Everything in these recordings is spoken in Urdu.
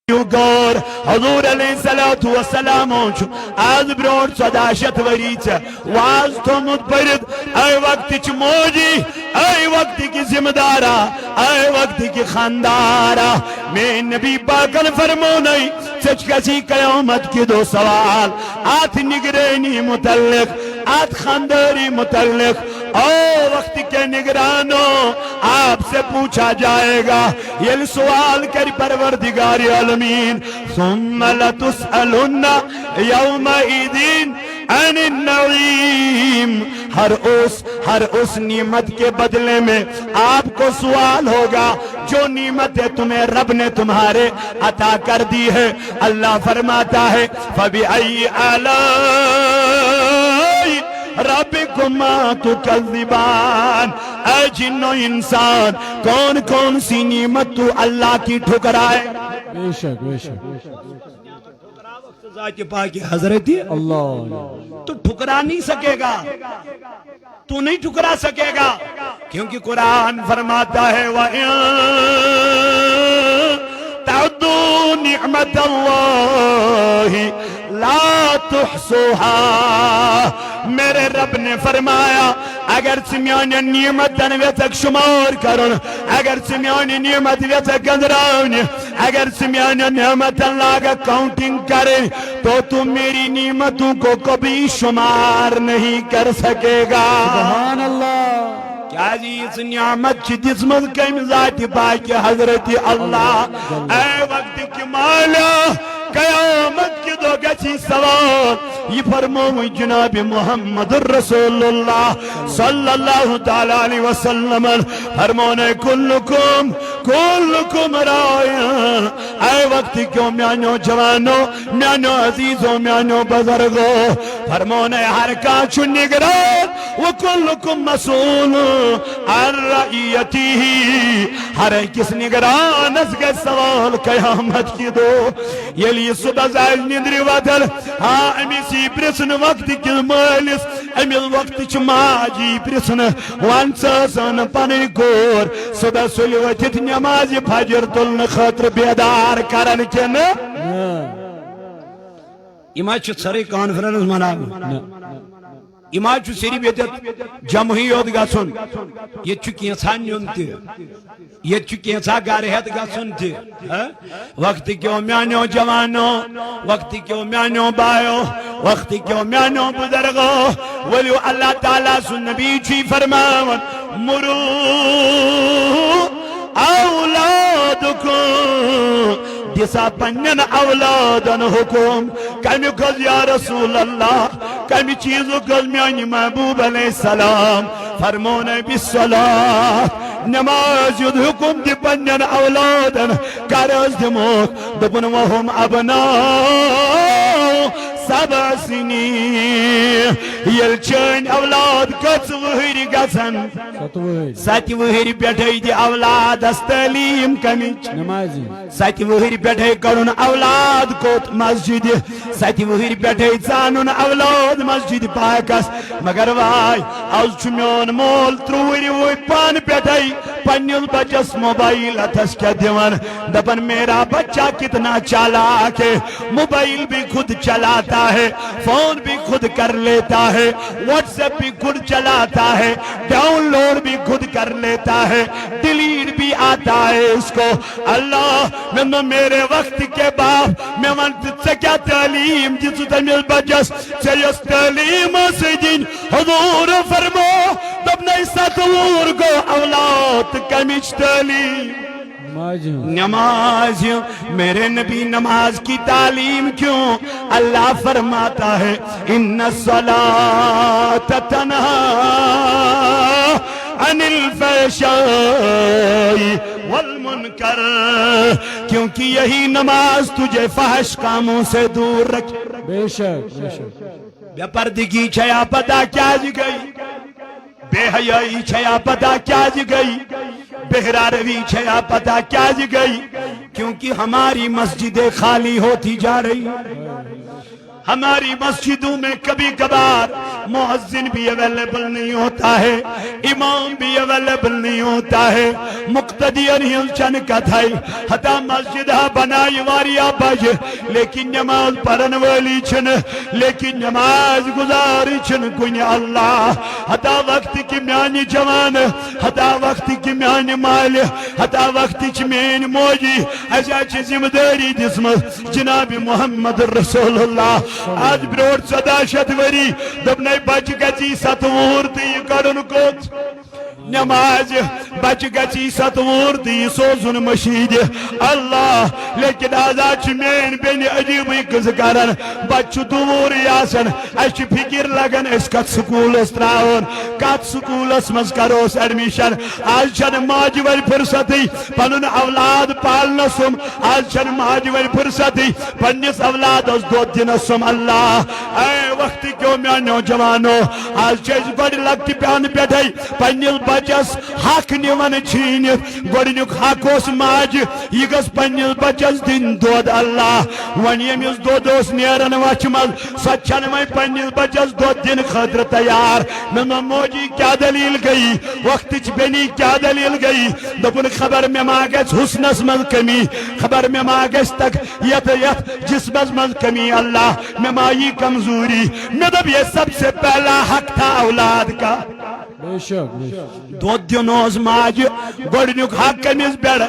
گور حضور علیہ السلام آز برونٹ 1400 وری واز تھومت پرد اے وقت چ موجی اے وقت کی ذمہ دارا اے وقت کی خاندارا میں نبی پاکن فرمونائی سچ کسی قیامت کی دو سوال آت نگرینی متعلق آت خانداری متعلق او وقت کے نگرانوں آپ سے پوچھا جائے گا یہ سوال کر پروردگار عالمین ثم لتسألن یومئذ عن النعیم ہر اس نعمت کے بدلے میں آپ کو سوال ہوگا جو نعمتیں تمہیں رب نے تمہارے عطا کر دی ہے اللہ فرماتا ہے فَبِأَيِّ آلَاءِ رَبِّكُمَا تُكَذِّبَانِ اے جن و انسان کون کون سی نعمت تو اللہ کی ٹھکرائے بے شک ذات پاک حضرت اللہ تو ٹھکرا نہیں سکے گا تو نہیں ٹھکرا سکے گا کیونکہ قرآن فرماتا ہے وَإِن تَعُدُّوا نِعْمَةَ اللَّهِ لَا تُحْصُوهَا میرے رب نے فرمایا اگر سمیانی نعمت ویتک شمار کرن اگر سمیانی نعمت ویتک گندران اگر سمیانی نعمت اللہ کا کاؤنٹنگ کرے تو تم میری نعمتوں کو کبھی شمار نہیں کر سکے گا سبحان اللہ کیا جی اس نعمت کی دزمت کم ذات پاک حضرت اللہ اے وقت کی مالا قیامت کی دو گچی سوال یہ فرمو جناب محمد رسول اللہ صلی اللہ تعالیٰ علیہ وسلم فرمونے کلکم رائن اے وقت کیوں میانو جوانو میانو عزیزو میانو بزرگو فرمونے ہر کانچو نگران وکلکم مسئول عن رعیتی ہر کس نگران اس کے سوال قیامت کی دو یلی صبح زائل ندری ودل ہاں امی سی پرسن وقت کل مالس امی الوقت چھ ماجی پرسن وانساسان پانی گور صبح سلوتت نماز فجر تلن خطر بیدار کرن کن اما چھ سری کانفرنس مناو اما چھ سری بیدت جمہیت گا سن یہ چھ کینسان یونتی یہ چکیں سا گارہت گا سنتی وقت کیوں میانو جوانو وقت کیوں میانو بایو وقت کیوں میانو بزرگو ولیو اللہ تعالیٰ سن نبی چی فرماون مرو اولادکم دیسا پنین اولادن حکم کمی کز یا رسول اللہ کمی چیزو کز میانی محبوب علیہ السلام فرمونے بالصلاة نماز ید حکم دی پنین اولادن کارز دموک دبن وهم ابناو 7 سنین یل چین اولاد کچ وحری گسن 7 وحری پیٹھائی دی اولاد استعلیم کمیچ 7 وحری پیٹھائی کرن اولاد کوت مسجد 7 وحری پیٹھائی زانن اولاد مسجد پاکس مگر وائی از چمیون مول 3 وحری وی پان پیٹھائی پنیل بچس موبائل اتس کیا دیوان دبن میرا بچہ کتنا چالاک ہے موبائل بھی خود چلاتا ہے فون بھی خود کر لیتا ہے واٹس ایپ بھی خود چلاتا ہے ڈاؤن لوڈ بھی خود کر لیتا ہے ڈیلیٹ بھی آتا ہے اس کو اللہ میں میرے وقت کے باپ میں وانت سے کیا تعلیم جس تمیل بچس سے اس تعلیم سے جن حضور فرمو تب نہیں ستور کو اولاد کمیچ تعلیم نماز میرے نبی نماز کی تعلیم کیوں اللہ فرماتا ہے ان الصلاة تنہا عن الفحشاء والمنکر کیونکہ یہی نماز تجھے فحش کاموں سے دور رکھے بے شک بے پردگی چھیا پتا کیا جی گئی بے حیائی چھیا پتا کیا جی گئی بہرا روی چھیا پتا کیا جی گئی کیونکہ ہماری مسجدیں خالی ہوتی جا رہی ہماری مسجدوں میں کبھی کبھار مؤذن بھی اویلیبل نہیں ہوتا ہے، امام بھی اویلیبل نہیں ہوتا ہے، مقتدی چن کتھائی ہتا مسجد بنائی واریا بج لیکن نماز پڑھن والی چھن، لیکن نماز گزاری چھن کن اللہ ہتا وقت کی میانی جوان، ہتا وقت کی میانی مال، ہتا وقت کی میانی موجی ایسا چھ ذمہ داری دسمت جناب محمد رسول اللہ آج بروڑ 14 وری دبنے بچ گچی ستور تی کرن کوت نماز بچ گچی ستور تی سوزن مشید اللہ لیکن آزاد مین بین عجیب کز کرن بچ دور یاسن اچھ فکر لگن اس کت سکول استراؤن کت سکول اس مز کروس ایڈمیشن آج چن ماجور فرصتی پنن اولاد پالنا سم آج چن ماجور فرصتی پنس اولاد اس دو دن سم اللہ اے وقت کیوں میں نوجوانو آج چیز بڑی لگتی پیان پیٹھائی پنیل بچس حق نیون چھینت گوڑنیک حق اس ماج یہ گس پنیل بچس دن دود اللہ ونیم اس دود اس نیرن وچمل سچن میں پنیل بچس دود دن خدر تیار میں موجی کیا دلیل گئی وقت بینی کیا دلیل گئی دبن خبر میں ماگس حسنس مل کمی خبر میں ماگس تک یت جسمس مل کمی اللہ میں مائی کمزوری میں دب یہ سب سے پہلا حق تھا اولاد کا بے شک دو دنوز ماج گوڑنیک حق کمیز بیڑ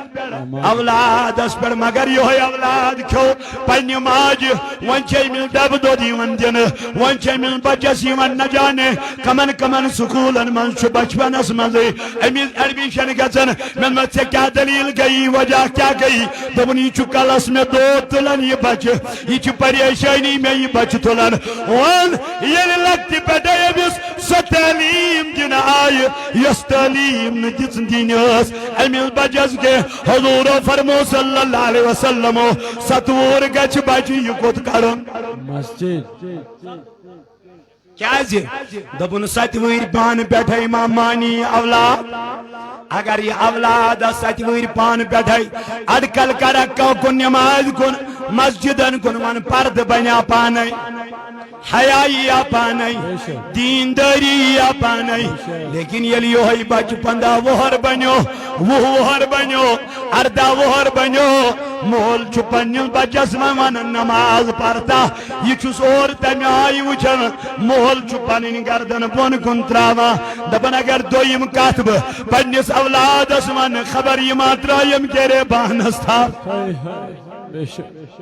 اولاد اس پر مگر یہ ہوئی اولاد کھو پنی ماج ونچے مل دب دو دیون دن ونچے مل بچسی ون نجانے کمن کمن سکولن من چھو بچپن اس مزے امیز ایڈمیشن گزن من مت سے کیا دلیل گئی وجہ کیا گئی دبنی چھو کلس میں دو تلن یہ بچ یہ چھو پریشانی میں یہ بچ تلن وان یہ لگتی پیٹے بیس ستعلیم دن آئی یس تعلیم ندیس دینیس امیز بچس کے حضور فرمو صلی اللہ علیہ وسلم ستور گچ بچ یہ کت کرن مسجد کیا جی دبن ستویر پان بیٹھے امام مانی اولاد اگر یہ اولاد ستویر پان بیٹھے اڈکل کرکو کن نماز کن مسجدن کن من پرد بنیا پانے حیائی یا پانے دینداری یا پانے لیکن یہ لیو ہے بچ پندہ وہر بنیو وہر بنیو اردہ وہر بنیو مول چھپنیل بچس من نماز پڑھتا یہ چھس اور تمی آئی وچھن مول چھپنین گردن بون کن تراوا دبن اگر دویم کاتب پنیس اولاد اسمن خبر یہ ماترایم کیرے بانس تھا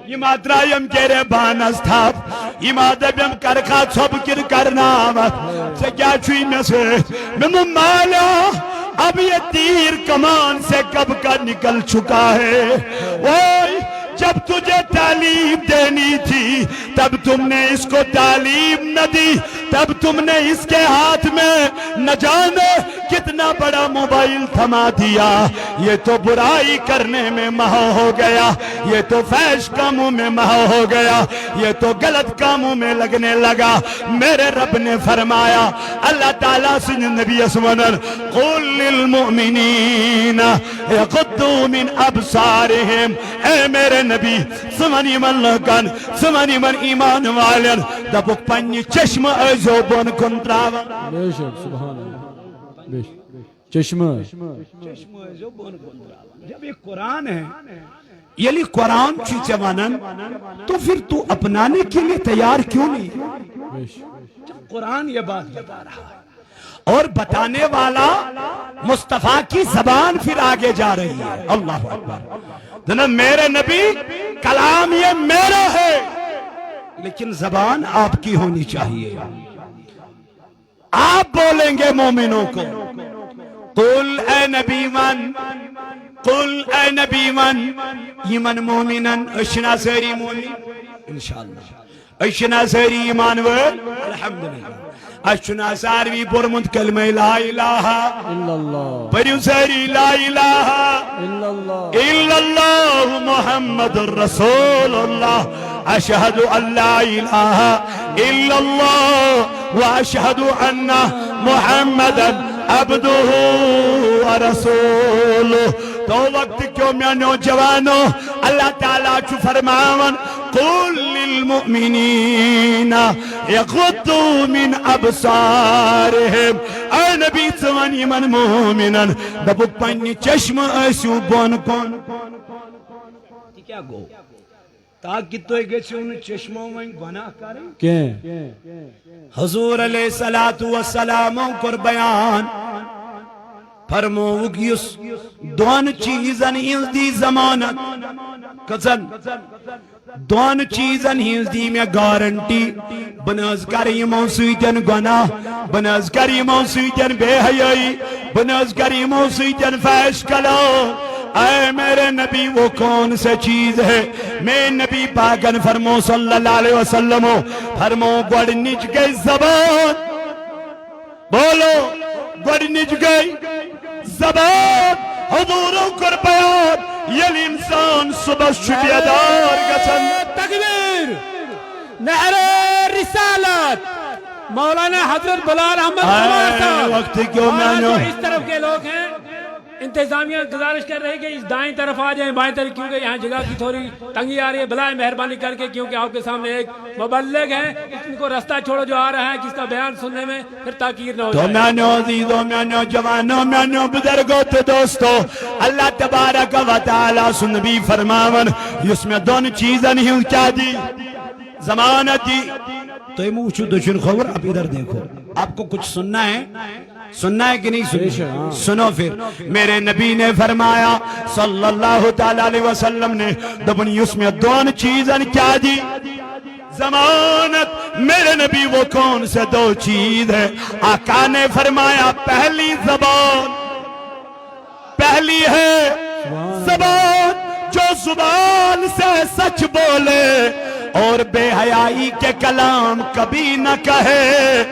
یہ ماترایم کیرے بانس تھا یہ مادبیم کرکھا چھپ کر کرنا سے کیا چھوئی میں سے میں مالا اب یہ تیر کمان سے کب کا نکل چکا ہے اوئے جب تجھے تعلیم دینی تھی تب تم نے اس کو تعلیم نہ دی تب تم نے اس کے ہاتھ میں نہ جانے کتنا بڑا موبائل تھما دیا یہ تو برائی کرنے میں مہا ہو گیا یہ تو فحش کاموں میں مہا ہو گیا یہ تو غلط کاموں میں لگنے لگا میرے رب نے فرمایا اللہ تعالیٰ سے نبی اسمنر قُلْ لِلْمُؤْمِنِينَ يَقُدُّوا مِنْ أَبْصَارِهِمْ اے میرے نبی سمانی من لکن سمانی من ایمان والن دبک پنی چشم ازو بن کن تراوا بے شک سبحان اللہ بے شک چشم ازو بن کن تراوا جب یہ قرآن ہے یلی قرآن چی چوانن تو پھر تو اپنانے کے لیے تیار کیوں نہیں جب قرآن یہ بات بتا رہا ہے اور بتانے والا مصطفیٰ کی زبان پھر آگے جا رہی ہے اللہ اکبر جناب میرے نبی کلام یہ میرا ہے لیکن زبان آپ کی ہونی چاہیے آپ بولیں گے مومنوں کو قل اے نبی من قل اے نبی من یمن مومنن اشنا سری مومن انشاءاللہ اشنا سری ایمان ور الحمدللہ اشنا ساروی برمت کلمہ لا الہ الا اللہ پریو ساری لا الہ الا اللہ محمد رسول اللہ اشہد ان لا الہ الا اللہ واشہد ان محمد عبدہ ورسولہ تو وقت کیوں میں نوجوانوں اللہ تعالیٰ چھو فرماون قل للمؤمنین یغضوا من ابصارہم اے نبی ژوان یمن مومنن دبک پننہِ چشم ٲسِو بۄن کُن کیا گو تاکہ تو گژھِو نہٕ چشمو وۄنۍ گۄناہ کرٕنۍ کیٚنٛہہ حضور علیہ الصلوۃ والسلام کور بیان فرموک یس دون چیزن ہنز دی ضمانت کزن دون چیزن ہنز دی میں گارنٹی بناز کر یمو سیتن گناہ بناز کر یمو سیتن بے حیائی بناز کر یمو سیتن فحش کلام اے میرے نبی وہ کون سے چیز ہے میں نبی پاکن فرمو صلی اللہ علیہ وسلم فرمو گوڑنچ گئی زبان بولو گوڑنچ گئی زبان حضوروں کر بیان یل انسان صبح شبیدار گچن تکبیر نہر رسالت مولانا حضرت بلال احمد عمر صاحب وقت کیوں میں جو اس طرف کے لوگ ہیں انتظامیہ گزارش کر رہے کہ اس دائیں طرف آ جائیں بائیں طرف کیونکہ یہاں جگہ کی تھوڑی تنگی آ رہی ہے بلائے مہربانی کر کے کیونکہ آپ کے سامنے ایک مبلغ ہے ان کو رستہ چھوڑو جو آ رہا ہے جس کا بیان سننے میں پھر تاکیر نہ ہو جائے تو میانو عزیزو میانو جوانو میانو بزرگو تو دوستو اللہ تبارک و تعالی سنبی فرماون اس میں دون چیزیں نہیں کیا دی ضمانت دی تو یہ موچو دشن خبر اب ادھر دیکھو آپ کو کچھ سننا ہے کہ نہیں سننا سنو پھر میرے نبی نے فرمایا صلی اللہ علیہ وسلم نے دبنی اس میں دون چیزیں کیا دی ضمانت میرے نبی وہ کون سے دو چیز ہے آقا نے فرمایا پہلی زبان پہلی ہے زبان جو زبان سے سچ بولے اور بے حیائی کے کلام کبھی نہ کہے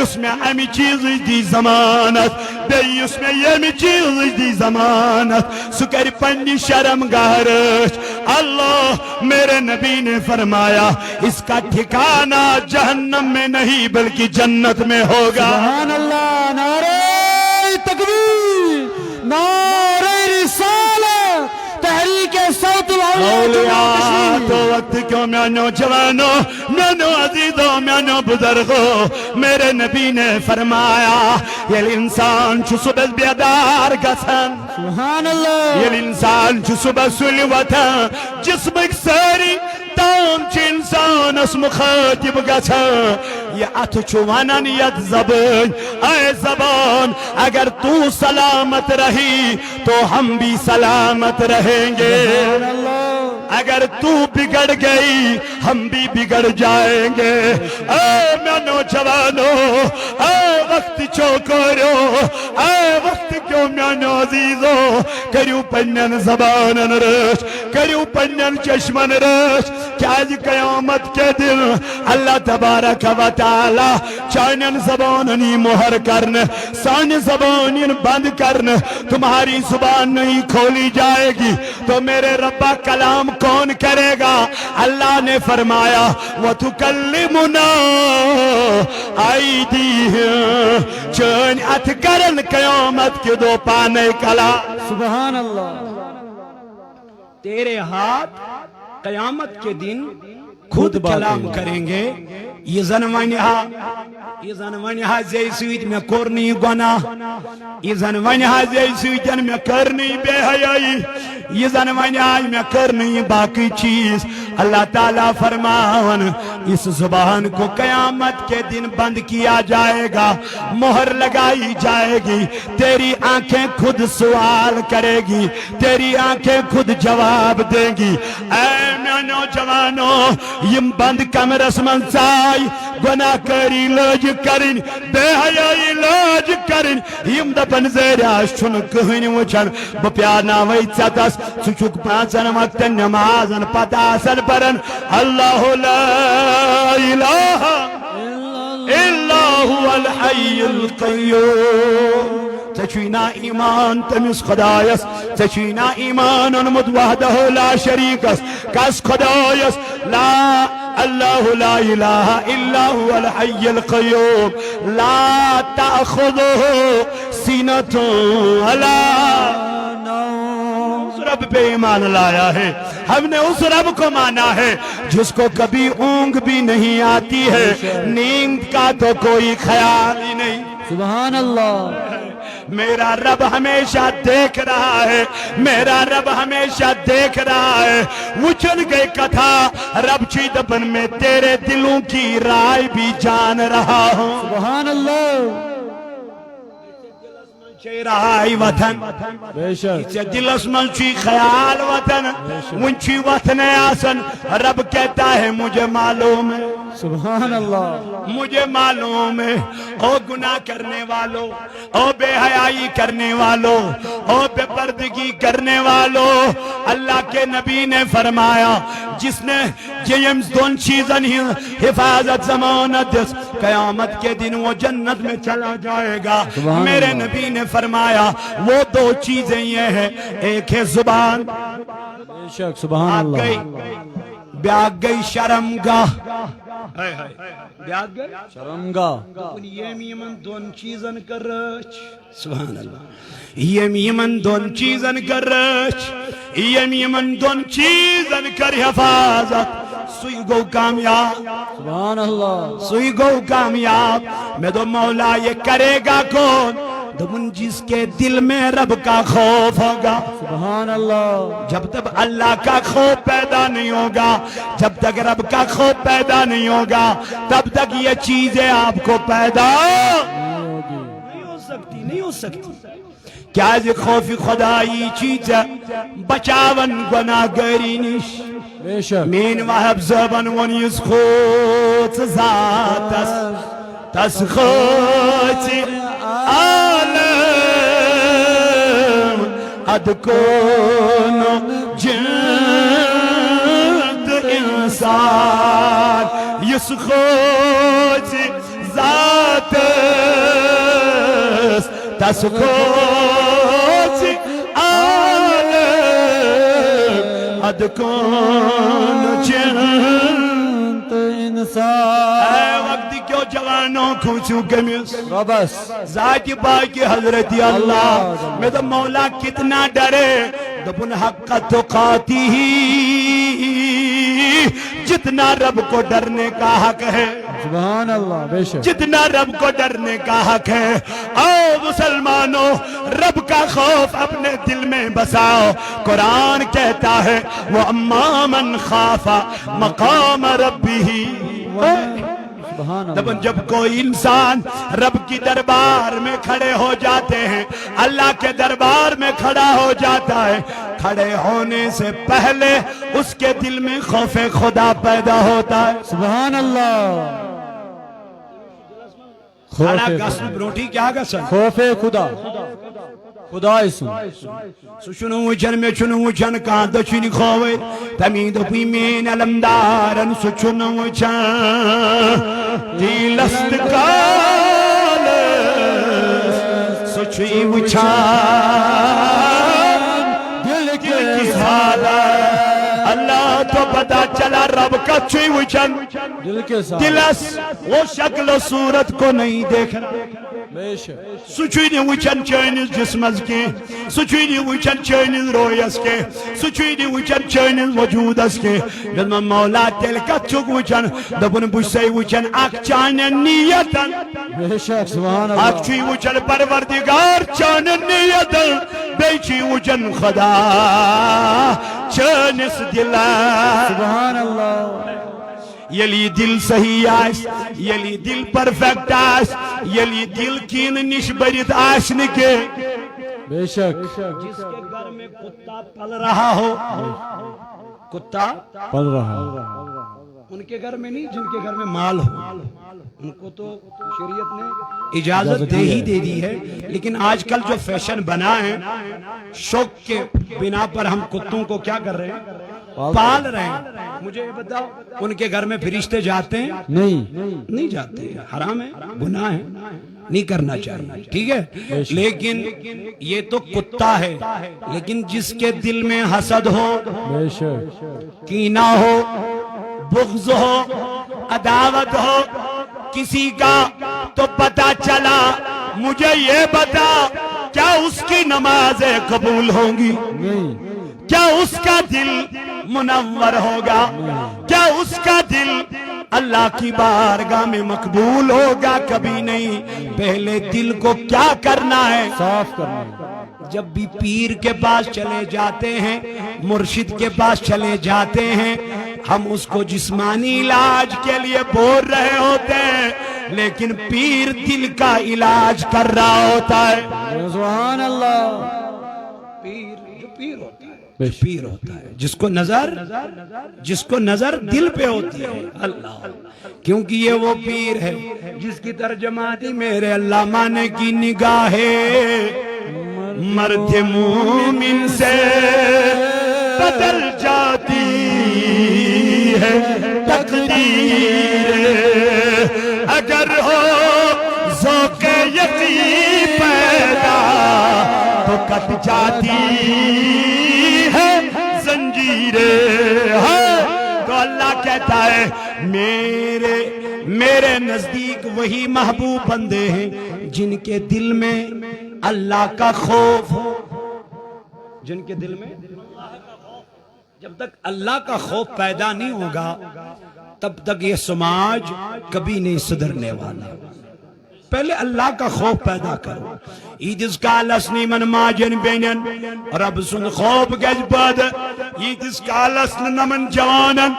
اس میں امی چیز دی ضمانت بے اس میں یہ چیز دی ضمانت سکر پنی شرم گارش اللہ میرے نبی نے فرمایا اس کا ٹھکانہ جہنم میں نہیں بلکہ جنت میں ہوگا سبحان اللہ نعرہ تکبیر نعرہ رسالت تحریک صوت اولیاء تو وقت کیوں میانو جوانو میانو عزیزو میانو بزرگو میرے نبی نے فرمایا یہ انسان چھو صبح بیدار گسن سبحان اللہ یہ انسان چھو صبح سلوتا جسمک ساری تام چھ انسان اس مخاطب گسن یہ ات چھو ونانیت زبان اے زبان اگر تو سلامت رہی تو ہم بھی سلامت رہیں گے اگر تو بگڑ گئی ہم بھی بگڑ جائیں گے اے میانو جوانو اے وقت چوکورو اے وقت کیوں میانو عزیزو کریو پنن زبانن رش کریو پنن چشمن رش کیا جی قیامت کے دن اللہ تبارک و تعالی چانن زباننی مہر کرن سان زبانین بند کرن تمہاری زبان نہیں کھولی جائے گی تو میرے ربا کلام کون کرے گا اللہ نے فرمایا وَتُكَلِّمُنَا آئیدیہم چین اتکرن قیامت کے دو پانے کلا سبحان اللہ تیرے ہاتھ قیامت کے دن خود کلام کریں گے یہ زنوانیہا زی سویت میں کرنی گناہ یہ زنوانیہا زی سویتن میں کرنی بے حیائی یہ زنوانیہا میں کرنی باقی چیز اللہ تعالیٰ فرماون اس زبان کو قیامت کے دن بند کیا جائے گا مہر لگائی جائے گی تیری آنکھیں خود سوال کرے گی تیری آنکھیں خود جواب دیں گی اے میانو جوانو یم بند کمرس من چائی گناہ کری لاج کرن بے حیائی لاج کرن یم دپن زیراش چھن کہن وچن بپیانا وی چتس سچک پانچن وقت نمازن پتاسن پرن اللہ لا الہ الا هو الحی القیوم تچوینا ایمان تمس خدایس تچوینا ایمان انمد وحده لا شریکس کس خدایس لا اللہ لا الہ الا هو الحی القیوم لا تأخذه سینة ولا نوم رب پہ ایمان لایا ہے، ہم نے اس رب کو مانا ہے جس کو کبھی اونگ بھی نہیں آتی ہے، نیند کا تو کوئی خیال ہی نہیں۔ سبحان اللہ۔ میرا رب ہمیشہ دیکھ رہا ہے، میرا رب ہمیشہ دیکھ رہا ہے۔ وچن گئے کتھا رب چی دبن میں تیرے دلوں کی رائے بھی جان رہا ہوں۔ سبحان اللہ۔ رہائی وطن بے شک۔ دلس من چی خیال وطن ونچی وطن آسن، رب کہتا ہے مجھے معلوم ہے، سبحان اللہ۔ مجھے معلوم ہے۔ او گناہ کرنے والوں، او بے حیائی کرنے والوں، او بے پردگی کرنے والوں، اللہ کے نبی نے فرمایا جس نے یہ دون چیزن ہی حفاظت ضمانت دس، قیامت کے دن وہ جنت میں چلا جائے گا۔ میرے نبی نے فرمایا وہ دو چیزیں یہ ہیں، ایک ہے زبان، بے شک سبحان اللہ۔ بیاگ گئی شرمگاہ، بیاگ گئی شرمگاہ۔ یمن دون چیزن کر رچ، سبحان اللہ، یمن دون چیزن کر رچ، یمن دون چیزن کر حفاظت، سوئی گو کامیاب، سبحان اللہ۔ سوئی گو کامیاب۔ میں تو مولا یہ کرے گا کون؟ دمن جس کے دل میں رب کا خوف ہوگا۔ سبحان اللہ۔ جب تک اللہ کا خوف پیدا نہیں ہوگا، جب تک رب کا خوف پیدا نہیں ہوگا، تب تک یہ چیزیں آپ کو پیدا نہیں ہو سکتی، نہیں ہو سکتی۔ کیا یہ خوف خدائی چیز ہے بچاون گناہ گری نش؟ بے شک۔ مین وحب زبان ونیز خود ذاتس تس خود عالم ادکون جند انسان یس خود ذاتس تس خود عالم ادکون جند انسان۔ اے وقت کیوں جوانوں کھوچوں گمیس ربس ذات باقی حضرت اللہ میں تو مولا کتنا ڈرے دبن حق تقاتی جتنا رب کو ڈرنے کا حق ہے، سبحان اللہ۔ بے شک۔ جتنا رب کو ڈرنے کا حق ہے۔ آؤ مسلمانوں رب کا خوف اپنے دل میں بساؤ۔ قرآن کہتا ہے وَأَمَّا مَنْ خَافَ مَقَامَ رَبِّهِ۔ سبحان اللہ۔ دبن جب کوئی انسان رب کی دربار میں کھڑے ہو جاتے ہیں، اللہ کے دربار میں کھڑا ہو جاتا ہے، کھڑے ہونے سے پہلے اس کے دل میں خوف خدا پیدا ہوتا ہے۔ سبحان اللہ۔ کھڑا گسن روٹی کیا گسن؟ خوف خدا، خدا اسم۔ سو چنو وچن میں چنو وچن کان دچنی خوے تمید پی مین علمدارن سو چنو وچن دیلست کال سو چوی وچن دل کی سادہ اللہ تو پتا چلا رب کا چوی وچن دل کے ساتھ دلس وہ شکل و صورت کو نہیں دیکھ رہا۔ بے شک۔ سچوینی وچن چینیز جسمز کے، سچوینی وچن چینیز رویس کے، سچوینی وچن چینیز وجودس کے، جلما مولا دل کا چک وچن دبن بشسی وچن اک چانن نیتن، بے شک سبحان اللہ۔ اک چوی وچن پروردگار چانن نیتن، بیچی وچن خدا چانس دلہ۔ سبحان اللہ۔ یلی دل صحیح آس، یلی دل پرفیکٹ آس، یلی دل کین نش برت آسن کے، بے شک۔ جس کے گھر میں کتا پل رہا ہو، کتا پل رہا ان کے گھر میں نہیں جن کے گھر میں مال ہو، ان کو تو شریعت نے اجازت دے ہی دے دی ہے، لیکن آج کل جو فیشن بنا ہے شوق کے بنا پر ہم کتوں کو کیا کر رہے ہیں؟ پال رہے ہیں۔ مجھے یہ بتاؤ ان کے گھر میں فرشتے جاتے ہیں؟ نہیں جاتے، حرام ہے، گناہ ہے، نہیں کرنا چاہیے، ٹھیک ہے؟ لیکن یہ تو کتا ہے، لیکن جس کے دل میں حسد ہو، بے شک، کینہ ہو، بغض ہو، عداوت ہو کسی کا، تو پتہ چلا مجھے یہ بتا کیا اس کی نمازیں قبول ہوں گی؟ نہیں۔ کیا اس کا دل منور ہوگا؟ کیا اس کا دل اللہ کی بارگاہ میں مقبول ہوگا؟ کبھی نہیں۔ پہلے دل کو کیا کرنا ہے؟ صاف کرنا۔ جب بھی پیر کے پاس چلے جاتے ہیں، مرشد کے پاس چلے جاتے ہیں، ہم اس کو جسمانی علاج کے لیے بول رہے ہوتے ہیں، لیکن پیر دل کا علاج کر رہا ہوتا ہے۔ سبحان اللہ۔ پیر جو پیر ہوتا ہے، بے جو شک۔ پیر ہوتا ہے، جس کو نظر دل پہ ہوتی ہے، اللہ، کیونکہ یہ وہ پیر ہے جس کی ترجمانی میرے علامہ نے کی نگاہ مرد مومن سے بدل جاتی ہے تقدیر، اگر ہو ذوق یقین پیدا تو کٹ جاتی ہے زنجیریں۔ تو اللہ کہتا ہے میرے نزدیک وہی محبوب بندے ہیں جن کے دل میں اللہ کا خوف ہو، جن کے دل میں جب تک اللہ کا خوف پیدا نہیں ہوگا تب تک یہ سماج کبھی نہیں سدھرنے والا۔ پہلے اللہ کا خوف پیدا کرو۔ ایدس کالس نیمن ماجن بینن رب سن خوف گج پد، ایدس کالس نمن جوانن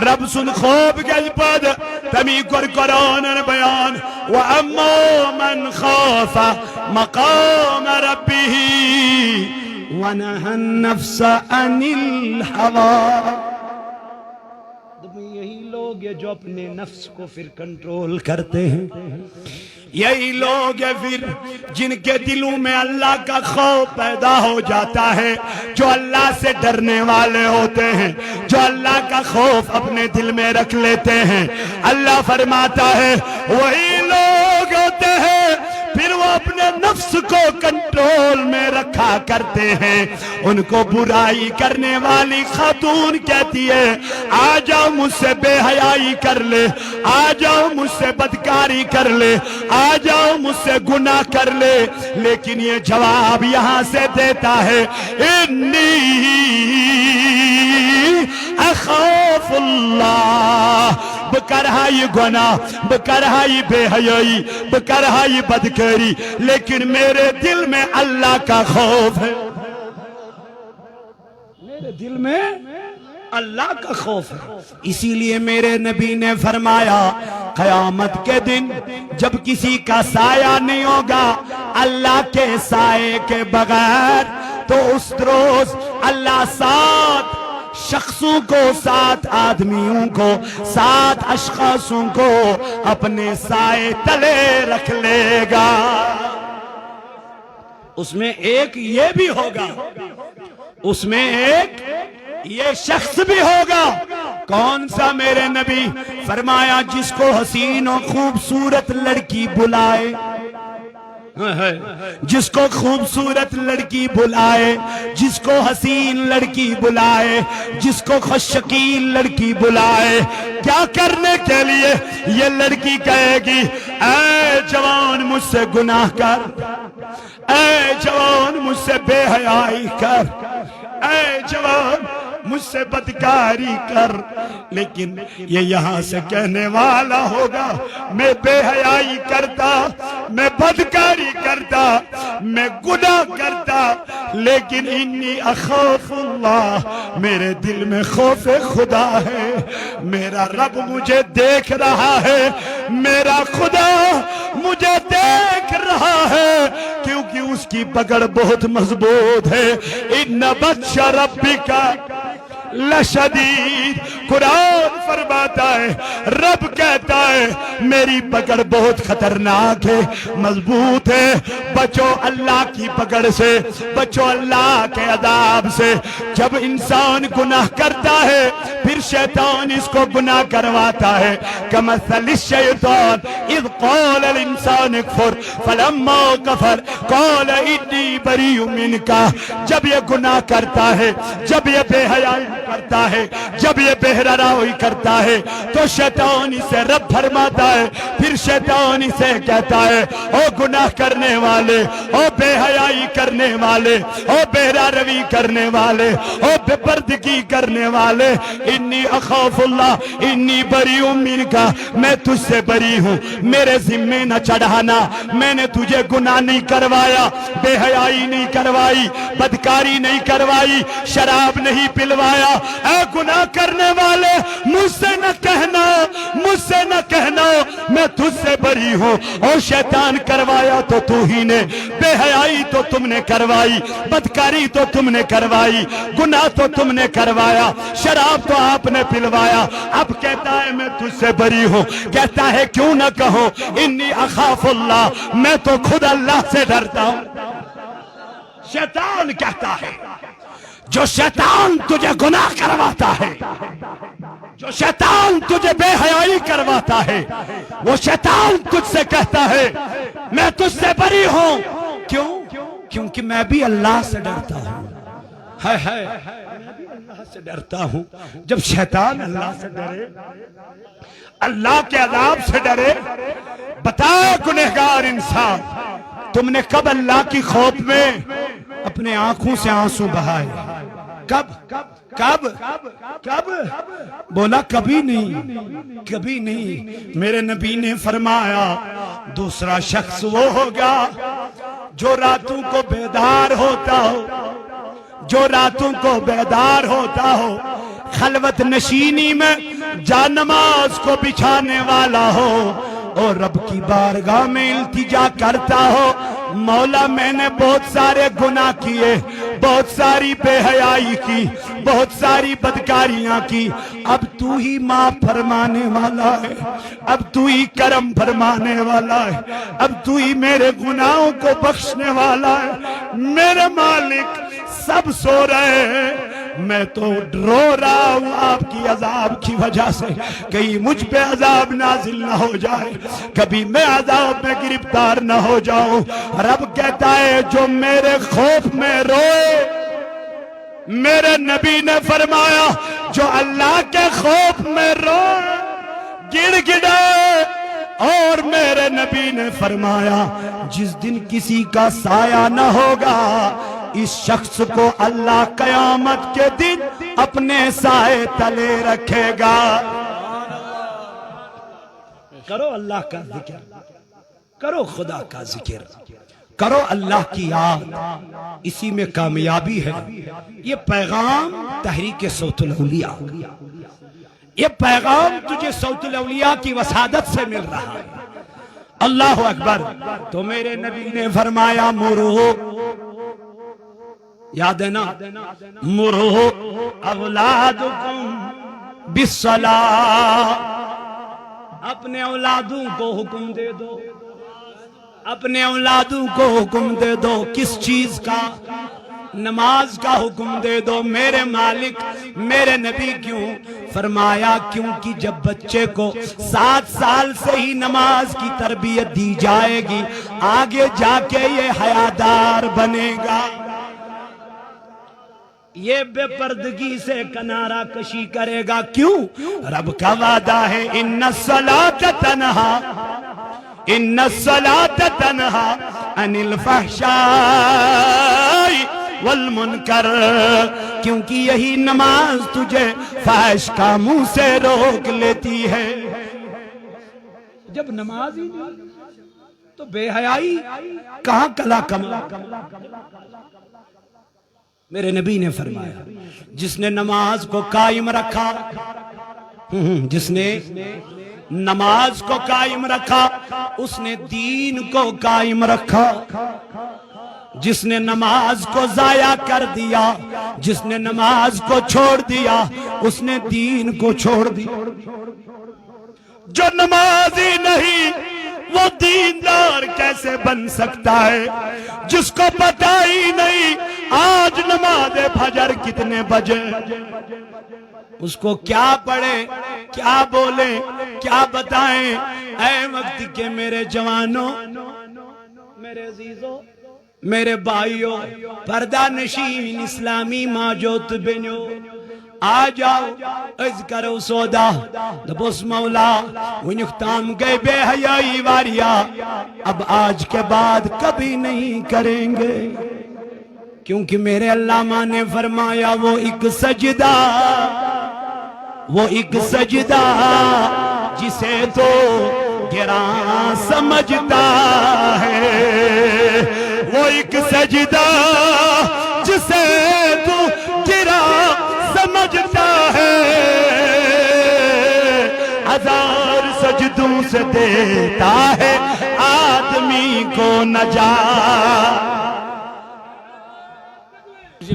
رب سن خوف گج پد، تمی قرآن بیان وَأَمَّا مَنْ خَافَ مَقَامَ رَبِّهِ وَنَهَى النَّفْسَ عَنِ الْهَوَىٰ۔ یہی لوگ ہیں جو اپنے نفس کو پھر کنٹرول کرتے ہیں، یہی لوگ ہیں پھر جن کے دلوں میں اللہ کا خوف پیدا ہو جاتا ہے، جو اللہ سے ڈرنے والے ہوتے ہیں، جو اللہ کا خوف اپنے دل میں رکھ لیتے ہیں۔ اللہ فرماتا ہے وہی لوگ ہوتے ہیں پھر وہ اپنے نفس کو کنٹرول میں رکھا کرتے ہیں۔ ان کو برائی کرنے والی خاتون کہتی ہے آ جاؤ مجھ سے بے حیائی کر لے، آ جاؤ مجھ سے بدکاری کر لے، آ جاؤ مجھ سے گناہ کر لے، لیکن یہ جواب یہاں سے دیتا ہے انی اخاف اللہ، بکرہائی گناہ، بکرہائی بے حیائی، بکرہائی بدکاری، لیکن میرے دل میں اللہ کا خوف ہے، میرے دل میں اللہ کا خوف ہے۔ اسی لیے میرے نبی نے فرمایا قیامت کے دن جب کسی کا سایہ نہیں ہوگا اللہ کے سائے کے بغیر، تو اس روز اللہ 7 شخصوں کو، 7 آدمیوں کو، 7 اشخاصوں کو اپنے سائے تلے رکھ لے گا۔ اس میں ایک یہ بھی ہوگا، اس میں ایک یہ شخص بھی ہوگا۔ کون سا؟ میرے نبی فرمایا جس کو حسین و خوبصورت لڑکی بلائے، جس کو خوبصورت لڑکی بلائے، جس کو حسین لڑکی بلائے، جس کو خوش شکیل لڑکی بلائے، کیا کرنے کے لیے؟ یہ لڑکی کہے گی اے جوان مجھ سے گناہ کر، اے جوان مجھ سے بے حیائی کر، اے جوان مجھ سے بدکاری کر، لیکن یہ یہاں سے کہنے والا ہوگا میں بے حیائی کرتا، میں بدکاری کرتا، میں گناہ کرتا، لیکن انی اخاف اللہ، میرے دل میں خوف خدا ہے، میرا رب مجھے دیکھ رہا ہے، میرا خدا مجھے دیکھ رہا ہے، کیونکہ اس کی پکڑ بہت مضبوط ہے۔ ان بطش ربک لشدید، قرآن فرماتا ہے، رب کہتا ہے میری پکڑ بہت خطرناک ہے، مضبوط ہے، بچو اللہ کی پکڑ سے، بچو اللہ کے عذاب سے۔ جب انسان گناہ کرتا ہے پھر شیطان اس کو گناہ کرواتا ہے، کمثل الشیطان اذ قال الانسان اکفر فلما کفر قال انی بریء منک. جب یہ گناہ کرتا ہے، جب یہ بے حیائی کرتا ہے، جب یہ بے روی کرتا ہے تو شیطان اسے رب فرماتا ہے. پھر شیطان اسے کہتا ہے او گناہ کرنے والے، او بے حیائی کرنے والے، او بے روی کرنے والے، او بے پردگی کرنے والے، انی اخاف اللہ انی بریء منک، میں تجھ سے بری ہوں، میرے ذمے نہ چڑھانا، میں نے تجھے گناہ نہیں کروایا، بے حیائی نہیں کروائی، بدکاری نہیں کروائی، شراب نہیں پلوایا. اے گناہ کرنے والے مجھ سے نہ کہنا، مجھ سے نہ کہنا میں تجھ سے بری ہوں. اور شیطان کروایا تو تو ہی نے، بے حیائی تو تم نے کروائی، بدکاری تو تم نے کروائی، گناہ تو تم نے کروایا، شراب تو آپ نے پلوایا. اب کہتا ہے میں تجھ سے بری ہوں. کہتا ہے کیوں نہ کہو انی اخاف اللہ، میں تو خود اللہ سے ڈرتا ہوں. شیطان کہتا ہے جو شیطان تجھے گناہ کرواتا ہے، جو شیطان تجھے بے حیائی کرواتا ہے، وہ شیطان تجھ سے کہتا ہے میں تجھ سے بری ہوں. کیوں؟ کیونکہ میں بھی اللہ سے ڈرتا ہوں. میں بھی اللہ سے ڈرتا ہوں. جب شیطان اللہ سے ڈرے، اللہ کے عذاب سے ڈرے، بتا گنہگار انسان تم نے کب اللہ کی خوف میں اپنے آنکھوں سے آنسو بہائے؟ کب کب کب؟ بولا کبھی نہیں، کبھی نہیں. میرے نبی نے فرمایا دوسرا شخص وہ ہوگا جو راتوں کو بیدار ہوتا ہو، جو راتوں کو بیدار ہوتا ہو، خلوت نشینی میں جا نماز کو بچھانے والا ہو اور رب کی بارگاہ میں التجا کرتا ہو مولا میں نے بہت سارے گناہ کیے، بہت ساری بے حیائی کی، بہت ساری بدکاریاں کی، اب تو ہی معاف فرمانے والا ہے، اب تو ہی کرم فرمانے والا ہے، اب تو ہی میرے گناہوں کو بخشنے والا ہے. میرے مالک سب سو رہے ہیں، میں تو رو رہا ہوں آپ کی عذاب کی وجہ سے. کہیں مجھ پہ عذاب نازل نہ ہو جائے، کبھی میں عذاب میں گرفتار نہ ہو جاؤں. رب کہتا ہے جو میرے خوف میں روئے، میرے نبی نے فرمایا جو اللہ کے خوف میں روئے، گڑ گڑائے. اور میرے نبی نے فرمایا جس دن کسی کا سایہ نہ ہوگا اس شخص کو اللہ قیامت کے دن اپنے سائے تلے رکھے گا. کرو اللہ کا ذکر، کرو خدا کا ذکر، کرو اللہ کی یاد، اسی میں کامیابی ہے. یہ پیغام تحریک صوت الاولیاء، یہ پیغام تجھے صوت الاولیاء کی وسادت سے مل رہا ہے. اللہ اکبر. تو میرے نبی نے فرمایا مرو، یاد ہے نا، مرو اولادکم بالصلاۃ، اپنے اولادوں کو حکم دے دو، اپنے اولادوں کو حکم دے دو. کس چیز کا؟ نماز کا حکم دے دو. میرے مالک میرے نبی کیوں؟ فرمایا کیونکہ جب بچے کو 7 سال سے ہی نماز کی تربیت دی جائے گی آگے جا کے یہ حیادار بنے گا، یہ بے پردگی سے کنارہ کشی کرے گا. کیوں؟ رب کا وعدہ ہے ان الصلاۃ تنہا، ان الصلاۃ تنہا عن الفحشاء والمنکر، کیونکہ یہی نماز تجھے فحش کاموں سے روک لیتی ہے. جب نماز ہی نہیں تو بے حیائی کہاں کلا کما. میرے نبی نے فرمایا جس نے نماز کو قائم رکھا، جس نے نماز کو قائم رکھا اس نے دین کو قائم رکھا. جس نے نماز کو ضائع کر دیا، جس نے نماز کو چھوڑ دیا اس نے دین کو چھوڑ دیا. جو نمازی نہیں وہ دیندار کیسے بن سکتا ہے؟ جس کو پتہ ہی نہیں آج نماز فجر کتنے بجے، اس کو کیا پڑھے، کیا بولے، کیا بتائیں؟ اے وقت کے میرے جوانوں، میرے عزیزوں، میرے بھائیوں، پردہ نشین اسلامی ماجوت بنو، آ جاؤ از کرو سودا دبوس مولا ونیک تام گئے بے حیائی واریا، اب آج کے بعد کبھی نہیں کریں گے، کیونکہ میرے علامہ نے فرمایا وہ ایک سجدہ، وہ ایک سجدہ جسے تو گراں سمجھتا ہے، وہ ایک سجدہ جسے تو گراں سمجھتا ہے، ہزار سجدوں سے دیتا ہے آدمی کو نجات۔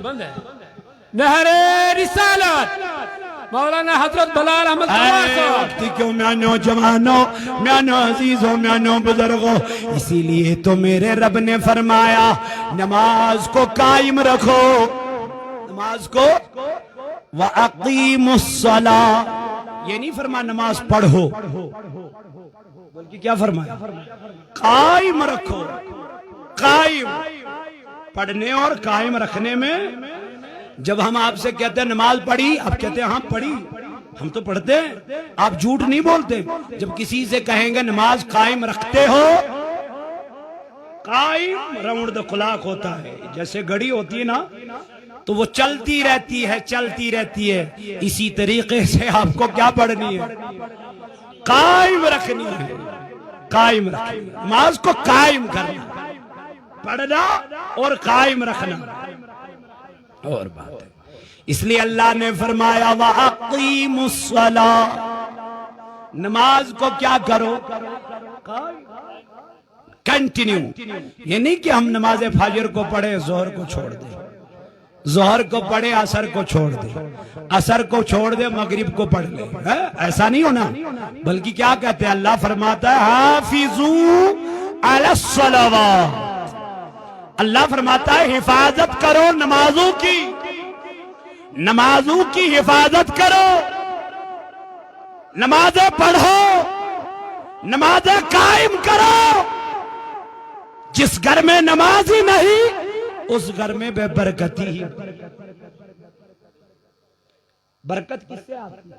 بند ہے نہر رسالت مولانا حضرت بلال احمد اے وقتی کیوں میانو جوانوں، میانو عزیزوں، میانو بزرگوں، اسی لیے تو میرے رب نے فرمایا نماز کو قائم رکھو، نماز کو وَأَقِيمُ الصَّلَاةِ، یہ نہیں فرمایا نماز پڑھو، بلکہ کیا فرمایا؟ قائم رکھو، قائم، پڑھنے اور قائم رکھنے میں، جب ہم آپ سے کہتے ہیں نماز پڑھی، آپ کہتے ہیں ہاں پڑھی، ہم تو پڑھتے ہیں، آپ جھوٹ نہیں بولتے۔ جب کسی سے کہیں گے نماز قائم رکھتے ہو، قائم راؤنڈ دا کلاک ہوتا ہے، جیسے گھڑی ہوتی ہے نا تو وہ چلتی رہتی ہے، چلتی رہتی ہے، اسی طریقے سے آپ کو کیا پڑھنی ہے؟ قائم رکھنی ہے، قائم رکھنی، نماز کو قائم کرنا، پڑھنا اور قائم رکھنا اور بات ہے۔ اس لیے اللہ نے فرمایا وَأَقِيمُ الصَّلَاةِ، نماز کو کیا کرو؟ کنٹینیو، یہ نہیں کہ ہم نماز فجر کو پڑھے ظہر کو چھوڑ دیں، ظہر کو پڑھے عصر کو چھوڑ دیں، عصر کو چھوڑ دے مغرب کو پڑھ لیں، ایسا نہیں ہونا، بلکہ کیا کہتے ہیں؟ اللہ فرماتا ہے حافظوا علی الصلوات، اللہ فرماتا ہے حفاظت کرو نمازوں کی، نمازوں کی حفاظت کرو، نمازیں پڑھو، نمازیں قائم کرو۔ جس گھر میں نماز ہی نہیں اس گھر میں بے برکتی ہی، برکت کس سے آتی ہے؟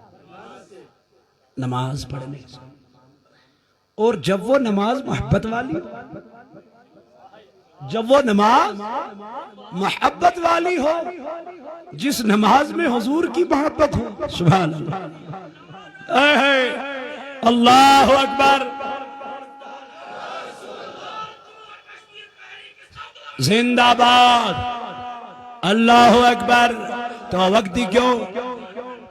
نماز پڑھنے سے۔ اور جب وہ نماز محبت والی ہو، جب وہ نماز محبت والی ہو، جس نماز میں حضور کی محبت ہو، سبحان اللہ، اے اللہ اکبر، زندہ باد، اللہ اکبر۔ تو وقتی کیوں،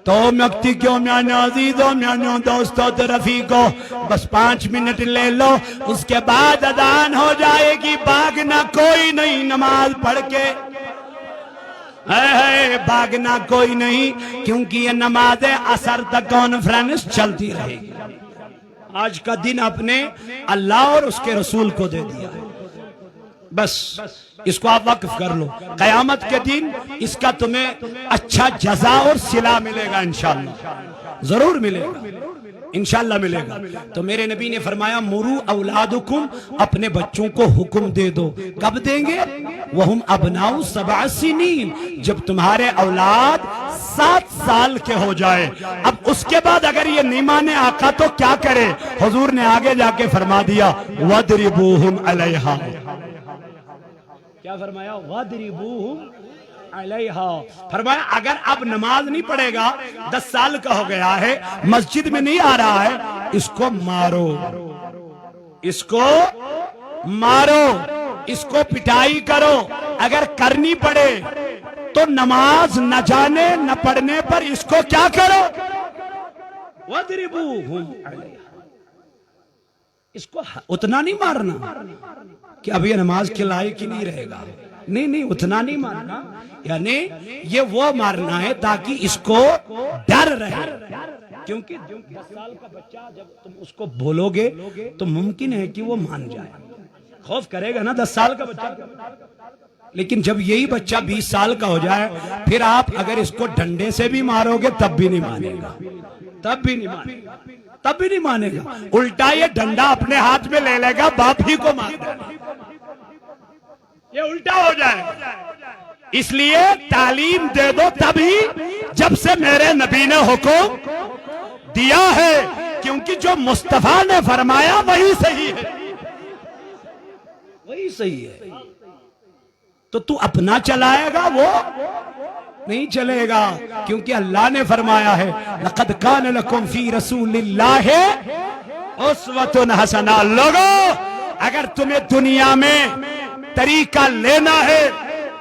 تو وقتی کیوں میانو عزیزوں، میانو دوستوں تو رفیقوں، بس 5 منٹ لے لو، اس کے بعد اذان ہو جائے گی، بھاگنا کوئی نہیں نماز پڑھ کے، بھاگنا کوئی نہیں، کیونکہ یہ نماز عصر تک کانفرنس چلتی رہے گی۔ آج کا دن اپنے اللہ اور اس کے رسول کو دے دیا ہے، بس اس کو آپ وقف کر لو، قیامت کے دن اس کا تمہیں اچھا جزا اور صلہ ملے گا، انشاءاللہ ضرور ملے گا، انشاءاللہ ملے گا۔ تو میرے نبی نے فرمایا مرو اولادکم، اپنے بچوں کو حکم دے دو، کب دیں گے؟ وہم ابناء 7 سنین، جب تمہارے اولاد 7 سال کے ہو جائے۔ اب اس کے بعد اگر یہ نہیں مانے آقا تو کیا کرے؟ حضور نے آگے جا کے فرما دیا وَضْرِبُوهُمْ عَلَيْهَا، کیا فرمایا؟ وَضْرِبُوهُمْ عَلَيْهَا، فرمایا اگر اب نماز نہیں پڑھے گا، 10 سال کا ہو گیا ہے، مسجد میں نہیں آ رہا ہے، اس کو مارو، اس کو مارو، اس کو پٹائی کرو، اگر کرنی پڑے تو نماز نہ جانے نہ پڑھنے پر اس کو کیا کرو؟ وَضْرِبُوهُمْ عَلَيْهَا، اس کو اتنا نہیں مارنا کہ اب یہ نماز کے لائق ہی نہیں رہے گا، نہیں اتنا نہیں مارنا، یعنی یہ وہ مارنا ہے تاکہ اس کو ڈر رہے، کیونکہ 10 سال کا بچہ جب تم اس کو بولو گے تو ممکن ہے کہ وہ مان جائے، خوف کرے گا نا 10 سال کا بچہ، لیکن جب یہی بچہ 20 سال کا ہو جائے پھر آپ اگر اس کو ڈنڈے سے بھی مارو گے تب بھی نہیں مانے گا، تب بھی نہیں مانے گا، تب بھی نہیں مانے گا۔ الٹا یہ ڈنڈا اپنے ہاتھ میں لے لے گا، باپ ہی کو مار دے گا، یہ الٹا ہو جائے گا۔ اس لیے تعلیم دے دو تبھی جب سے میرے نبی نے حکم دیا ہے، کیونکہ جو مصطفیٰ نے فرمایا وہی صحیح ہے، وہی صحیح ہے۔ تو اپنا چلائے گا وہ نہیں چلے گا، کیونکہ اللہ نے فرمایا ہے لَقَدْ كَانَ لَكُمْ فِي رَسُولِ اللَّهِ اسوۃ حسنہ۔ لوگو اگر تمہیں دنیا میں طریقہ لینا ہے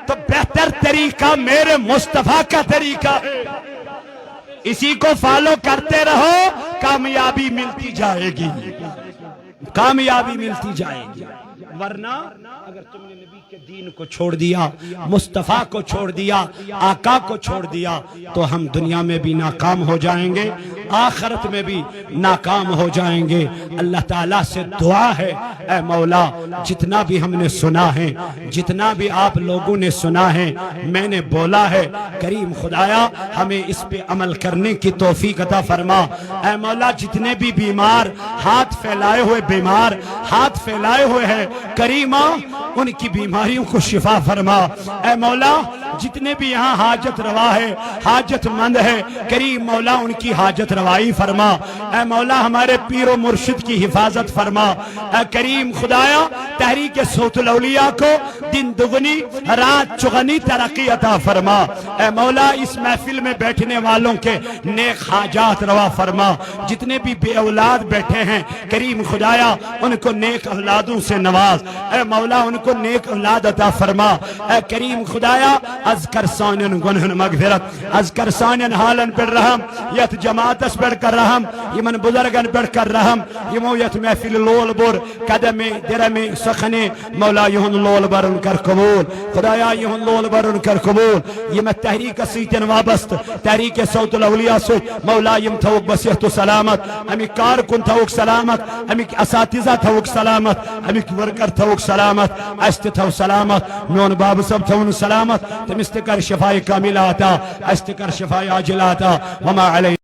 تو بہتر طریقہ میرے مصطفیٰ کا طریقہ ہے، اسی کو فالو کرتے رہو، کامیابی ملتی جائے گی، کامیابی ملتی جائے گی۔ ورنہ اگر تم نے نبی کے دین کو چھوڑ دیا، مصطفیٰ کو چھوڑ دیا، آقا کو چھوڑ دیا، تو ہم دنیا میں بھی ناکام ہو جائیں گے، آخرت میں بھی ناکام ہو جائیں گے۔ اللہ تعالیٰ سے دعا ہے، اے مولا جتنا بھی ہم نے سنا ہے، جتنا بھی آپ لوگوں نے سنا ہے، میں نے بولا ہے، کریم خدایا ہمیں اس پہ عمل کرنے کی توفیق عطا فرما۔ اے مولا جتنے بھی بیمار ہاتھ پھیلائے ہوئے بیمار ہاتھ پھیلائے ہوئے ہیں، کریمہ ان کی بیماریوں کو شفا فرما۔ اے مولا جتنے بھی یہاں حاجت روا ہے، حاجت مند ہے، کریم مولا ان کی حاجت روائی فرما۔ اے مولا ہمارے پیر و مرشد کی حفاظت فرما۔ اے کریم خدایا تحریک صوت الاولیاء کو دن دگنی رات چگنی ترقی عطا فرما۔ اے مولا اس محفل میں بیٹھنے والوں کے نیک حاجات روا فرما۔ جتنے بھی بے اولاد بیٹھے ہیں کریم خدایا ان کو نیک اولادوں سے نواز۔ اے مولا ان کو نیک اولاد عطا فرما۔ اے کریم خدایا اذکر سانن گنہن مغفرت، اذکر سانن حالن پر رحم، یت جماعتس پر کر رحم، یمن بزرگن پر کر رحم، یمو یت محفل لول بور قدم درم سخن مولا یہن لول برن کر قبول، خدایا یہن لول برن کر قبول۔ یم تحریک سیتن وابست تحریک صوت الاولیاء سے مولا یم تھوک بصیحت و سلامت، امی کارکن تھوک سلامت، امی اساتذہ تھوک سلامت، امی ورکر تھوک سلامت، است تھو سلامت، میون باب سب تھون سلامت، تمستکر شفاء کاملہ عطا، استکر شفاء عاجلہ عطا، وما علیہ